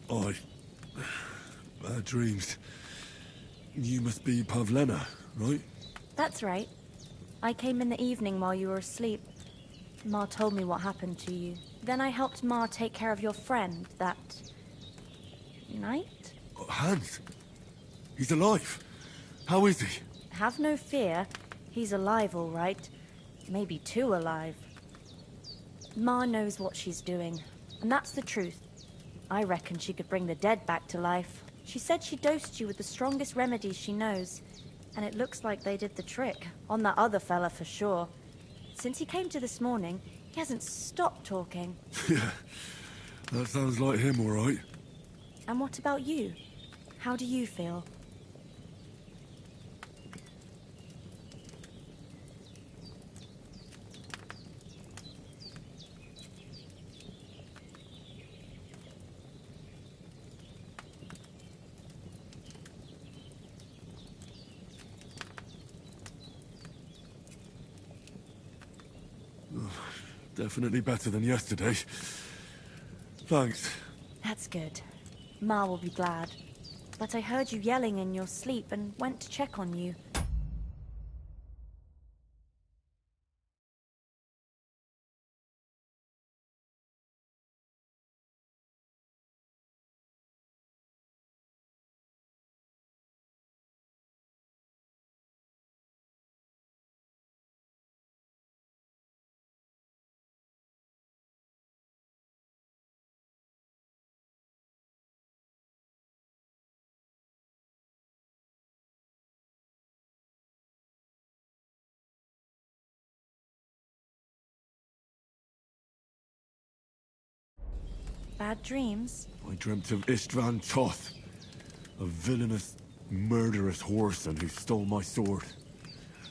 I... Bad dreams. You must be Pavlena, right? That's right. I came in the evening while you were asleep. Ma told me what happened to you. Then I helped Ma take care of your friend that... night? Hans? He's alive. How is he? Have no fear. He's alive, all right. Maybe too alive. Ma knows what she's doing, and that's the truth. I reckon she could bring the dead back to life. She said she dosed you with the strongest remedies she knows, and it looks like they did the trick. On that other fella for sure. Since he came to this morning, he hasn't stopped talking. Yeah, that sounds like him, all right. And what about you? How do you feel? Definitely better than yesterday. Thanks. That's good. Ma will be glad. But I heard you yelling in your sleep and went to check on you. Bad dreams? I dreamt of Istvan Toth, a villainous, murderous whoreson who stole my sword.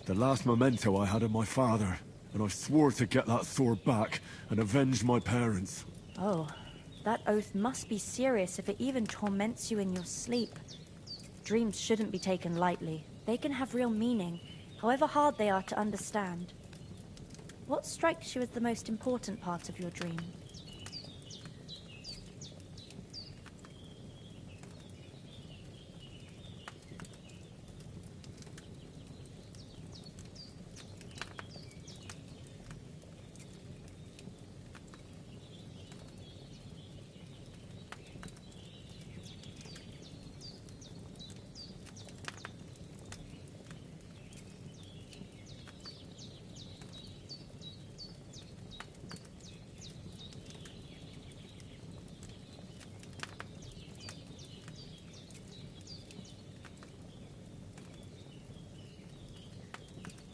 The last memento I had of my father, and I swore to get that sword back and avenge my parents. Oh, that oath must be serious if it even torments you in your sleep. Dreams shouldn't be taken lightly. They can have real meaning, however hard they are to understand. What strikes you as the most important part of your dream?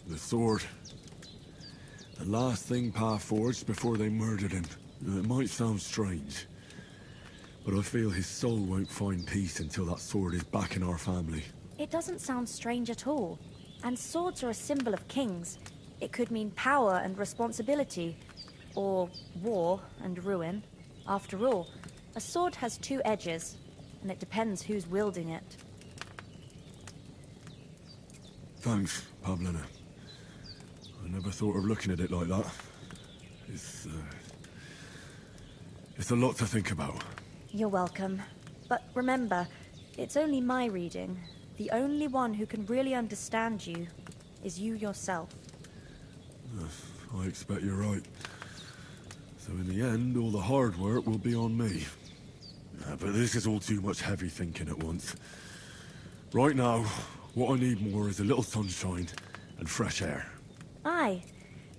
The sword. The last thing Pa forged before they murdered him. It might sound strange, but I feel his soul won't find peace until that sword is back in our family. It doesn't sound strange at all. And swords are a symbol of kings. It could mean power and responsibility, or war and ruin. After all, a sword has two edges, and it depends who's wielding it. Thanks, Pavlena. I never thought of looking at it like that. It's a lot to think about. You're welcome. But remember, it's only my reading. The only one who can really understand you is you yourself. I expect you're right. So in the end, all the hard work will be on me. But this is all too much heavy thinking at once. Right now, what I need more is a little sunshine and fresh air. Aye,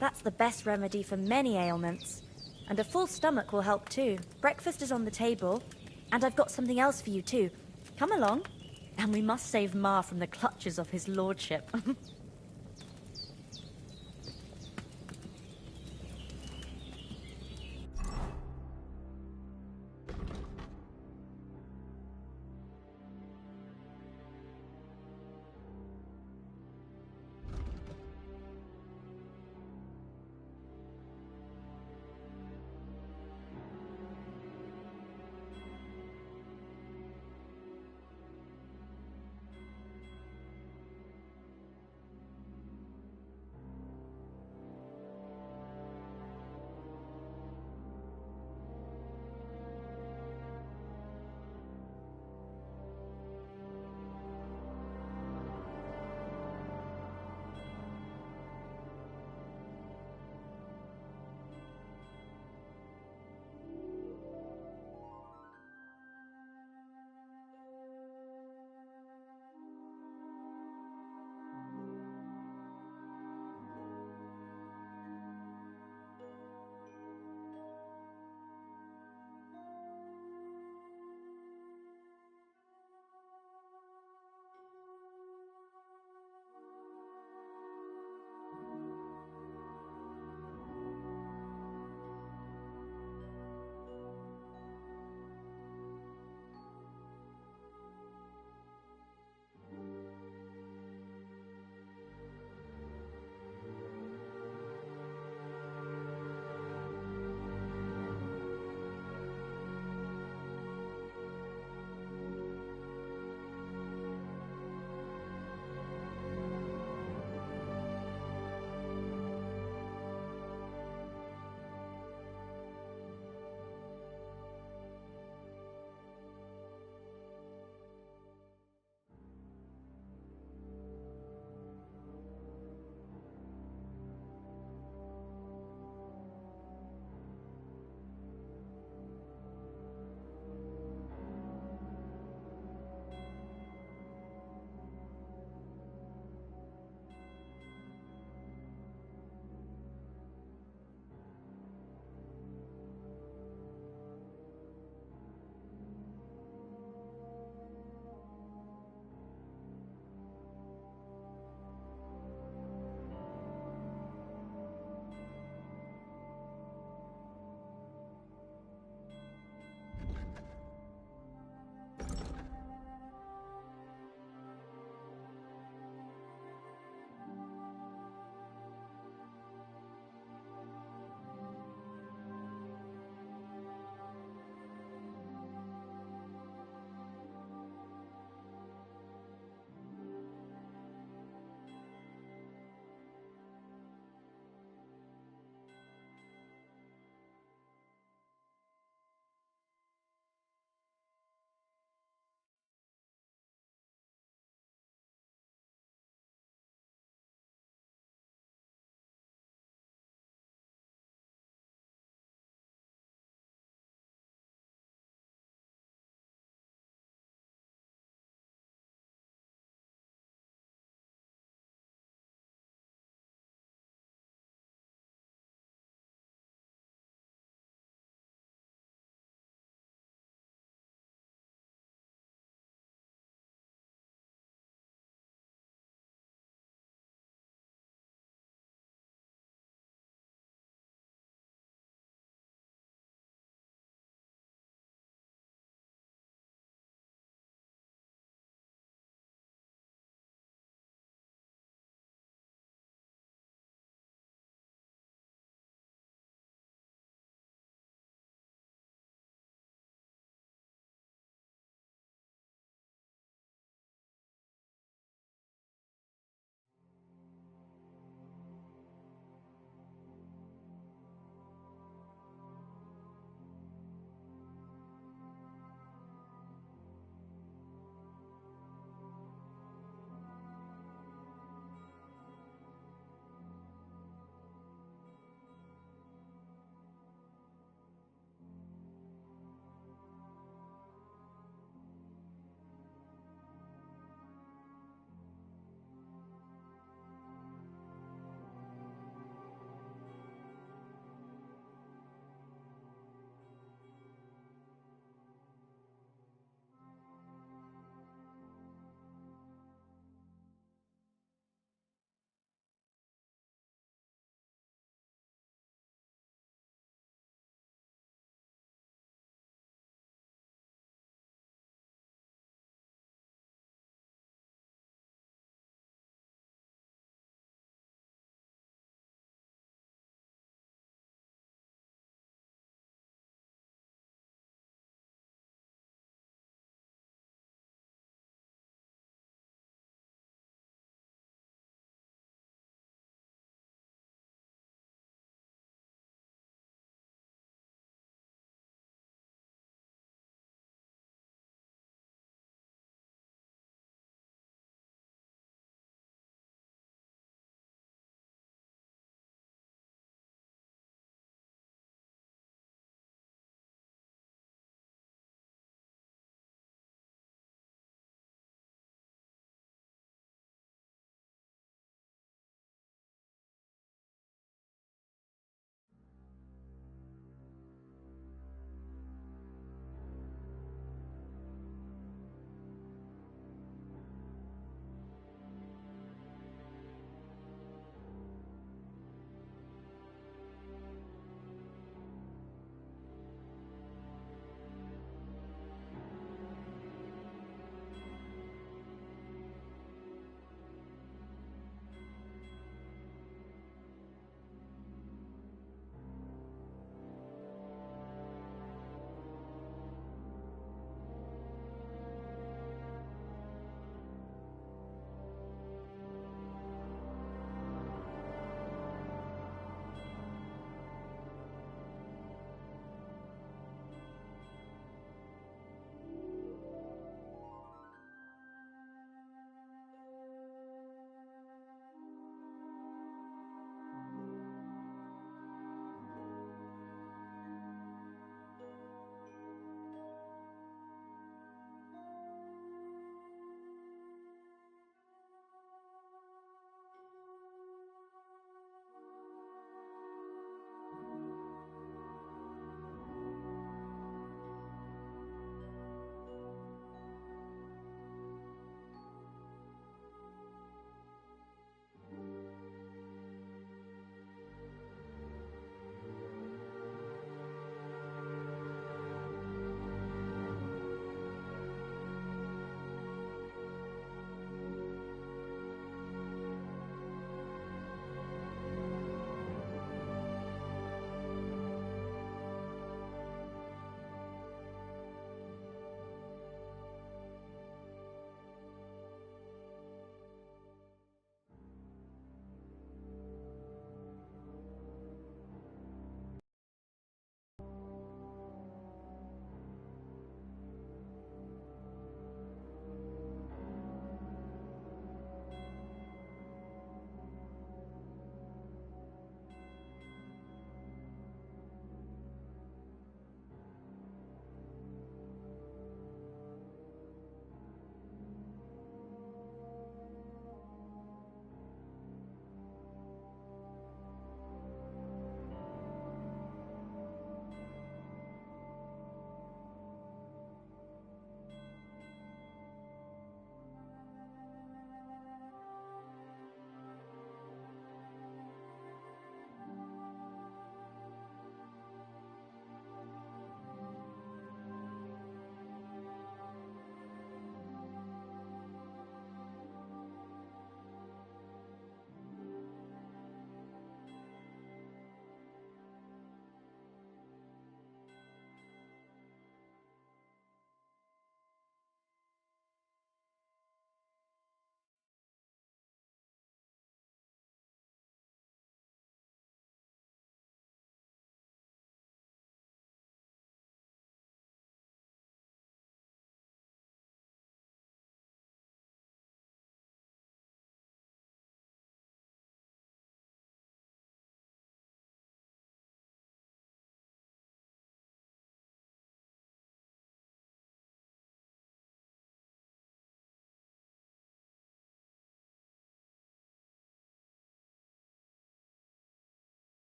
that's the best remedy for many ailments. And a full stomach will help too. Breakfast is on the table, and I've got something else for you too. Come along, and we must save Ma from the clutches of his lordship.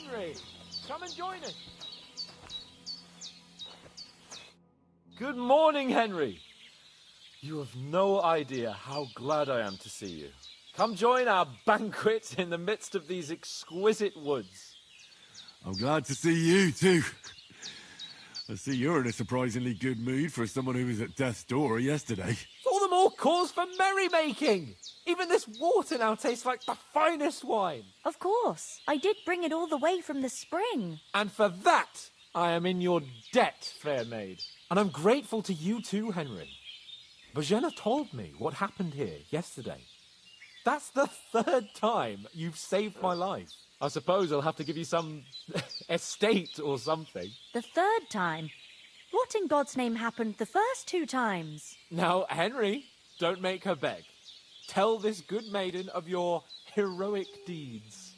Henry! Come and join us. Good morning, Henry. You have no idea how glad I am to see you. Come join our banquet in the midst of these exquisite woods. I'm glad to see you, too. I see you're in a surprisingly good mood for someone who was at death's door yesterday. All the more cause for merrymaking! Even this water now tastes like the finest wine. Of course. I did bring it all the way from the spring. And for that, I am in your debt, fair maid. And I'm grateful to you too, Henry. Bojena told me what happened here yesterday. That's the third time you've saved my life. I suppose I'll have to give you some estate or something. The third time? What in God's name happened the first 2 times? Now, Henry, don't make her beg. Tell this good maiden of your heroic deeds.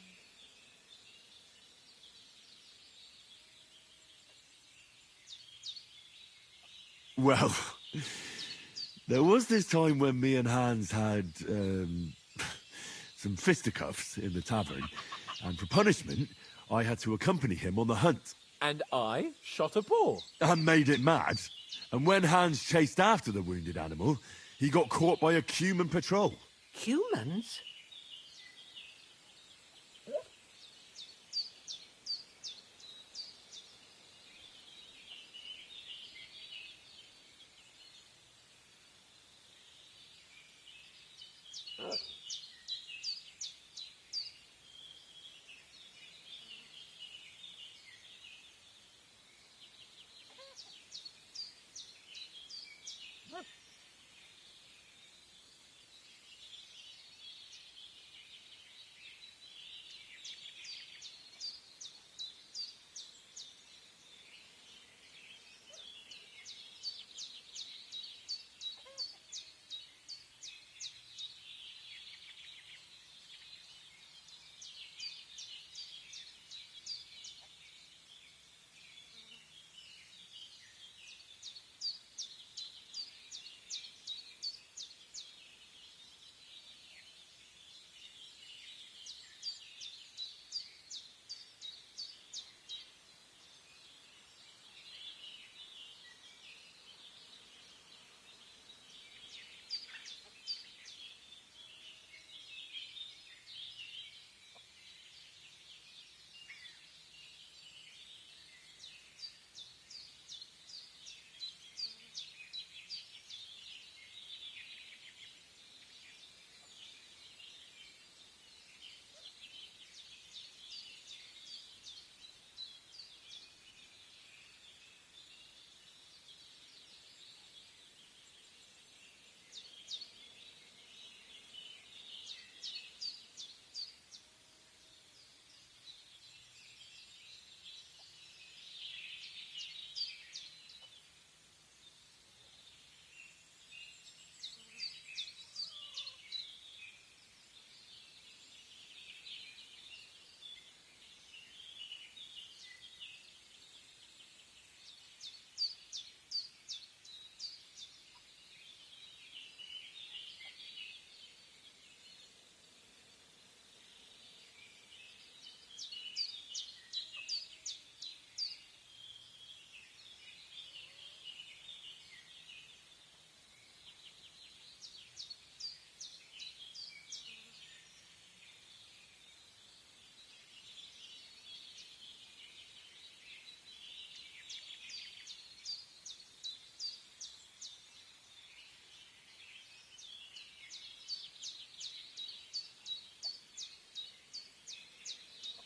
Well, there was this time when me and Hans had some fisticuffs in the tavern, and for punishment, I had to accompany him on the hunt. And I shot a boar. And made it mad. And when Hans chased after the wounded animal, he got caught by a human patrol. Humans?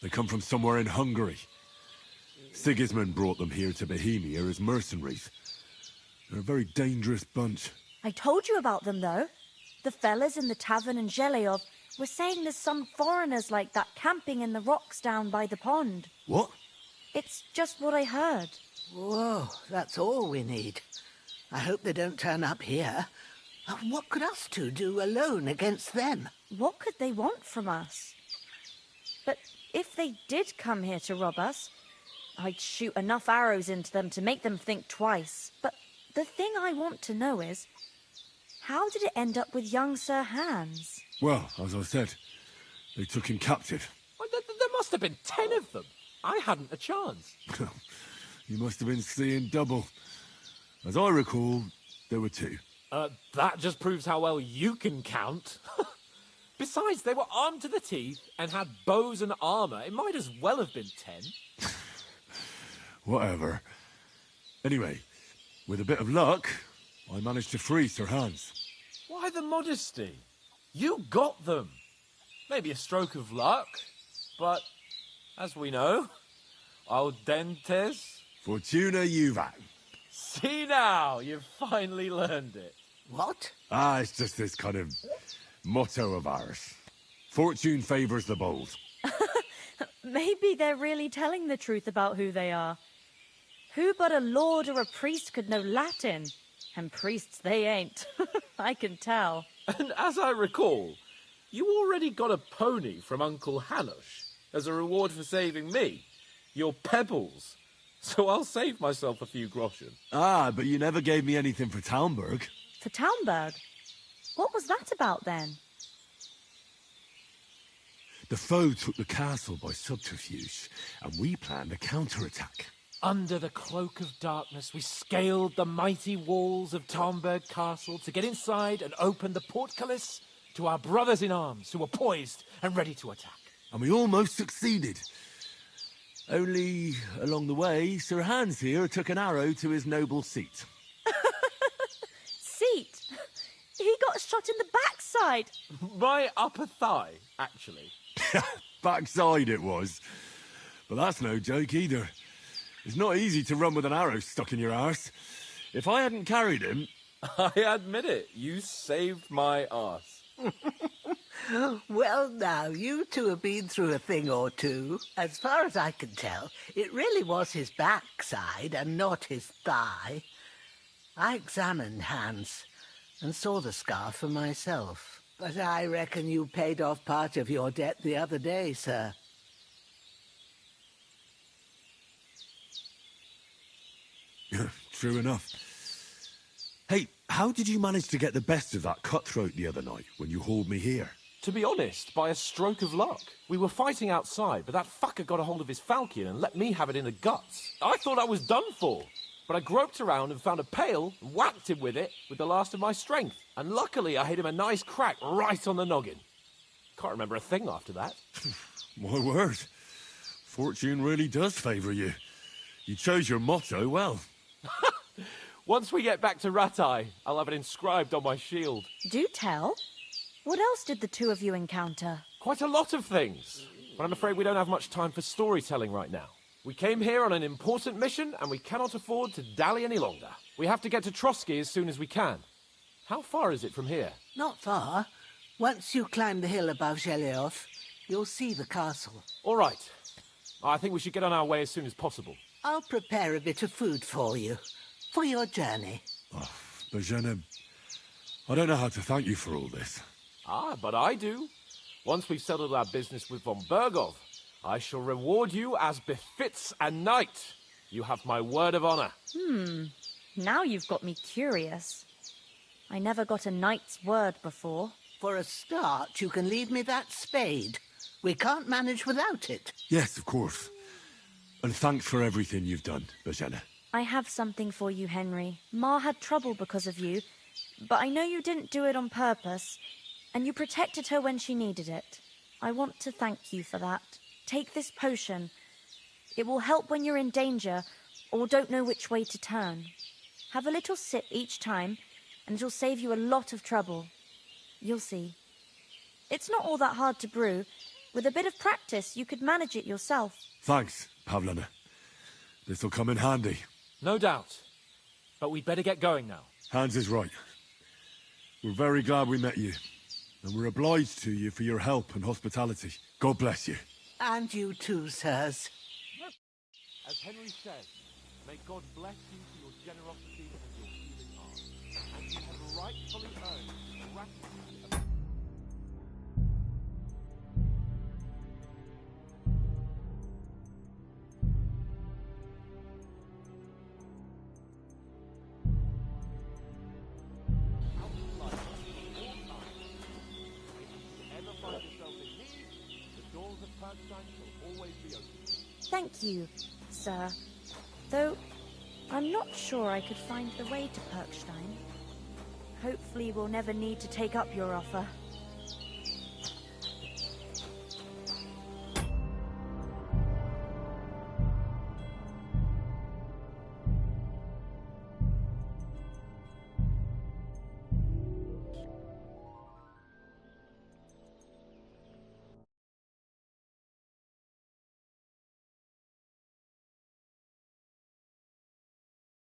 They come from somewhere in Hungary. Sigismund brought them here to Bohemia as mercenaries. They're a very dangerous bunch. I told you about them, though. The fellas in the tavern in Zheleov were saying there's some foreigners like that camping in the rocks down by the pond. What? It's just what I heard. Whoa, that's all we need. I hope they don't turn up here. What could us two do alone against them? What could they want from us? But if they did come here to rob us, I'd shoot enough arrows into them to make them think twice. But the thing I want to know is, how did it end up with young Sir Hans? Well, as I said, they took him captive. Well, there must have been 10 of them. I hadn't a chance. You must have been seeing double. As I recall, there were two. That just proves how well you can count. Besides, they were armed to the teeth and had bows and armor. It might as well have been 10. Whatever. Anyway, with a bit of luck, I managed to free Sir Hans. Why the modesty? You got them. Maybe a stroke of luck, but as we know, al dentes. Fortuna juvat. See now, you've finally learned it. What? It's just this kind of motto of ours. Fortune favours the bold. Maybe they're really telling the truth about who they are. Who but a lord or a priest could know Latin? And priests they ain't. I can tell. And as I recall, you already got a pony from Uncle Hanush as a reward for saving me. Your pebbles. So I'll save myself a few groschen. But you never gave me anything for Talmberg. For Talmberg? What was that about then? The foe took the castle by subterfuge, and we planned a counterattack. Under the cloak of darkness, we scaled the mighty walls of Talmberg Castle to get inside and open the portcullis to our brothers in arms who were poised and ready to attack. And we almost succeeded. Only, along the way, Sir Hans here took an arrow to his noble seat. Seat? He got shot in the backside. My upper thigh, actually. Backside it was. But that's no joke either. It's not easy to run with an arrow stuck in your arse. If I hadn't carried him... I admit it, you saved my arse. Well, now, you two have been through a thing or two. As far as I can tell, it really was his backside and not his thigh. I examined Hans and saw the scar for myself. But I reckon you paid off part of your debt the other day, sir. True enough. Hey, how did you manage to get the best of that cutthroat the other night when you hauled me here? To be honest, by a stroke of luck. We were fighting outside, but that fucker got a hold of his falchion and let me have it in the guts. I thought I was done for. But I groped around and found a pail and whacked him with it with the last of my strength. And luckily I hit him a nice crack right on the noggin. Can't remember a thing after that. My word. Fortune really does favour you. You chose your motto well. Once we get back to Ratai, I'll have it inscribed on my shield. Do tell. What else did the two of you encounter? Quite a lot of things. But I'm afraid we don't have much time for storytelling right now. We came here on an important mission, and we cannot afford to dally any longer. We have to get to Trotsky as soon as we can. How far is it from here? Not far. Once you climb the hill above Gelioth, you'll see the castle. All right. I think we should get on our way as soon as possible. I'll prepare a bit of food for you, for your journey. Bajena, I don't know how to thank you for all this. But I do. Once we've settled our business with von Bergov, I shall reward you as befits a knight. You have my word of honor. Now you've got me curious. I never got a knight's word before. For a start, you can leave me that spade. We can't manage without it. Yes, of course. And thanks for everything you've done, Bajena. I have something for you, Henry. Ma had trouble because of you, but I know you didn't do it on purpose, and you protected her when she needed it. I want to thank you for that. Take this potion. It will help when you're in danger or don't know which way to turn. Have a little sip each time, and it'll save you a lot of trouble. You'll see. It's not all that hard to brew. With a bit of practice, you could manage it yourself. Thanks, Pavlana. This'll come in handy. No doubt. But we'd better get going now. Hans is right. We're very glad we met you. And we're obliged to you for your help and hospitality. God bless you. And you too, sirs. As Henry says, may God bless you for your generosity and your healing arms. And you have rightfully earned the gratitude of... If you ever find yourself in need, the doors of Perkstein shall always be open. Thank you, sir. Though, I'm not sure I could find the way to Perkstein. Hopefully we'll never need to take up your offer.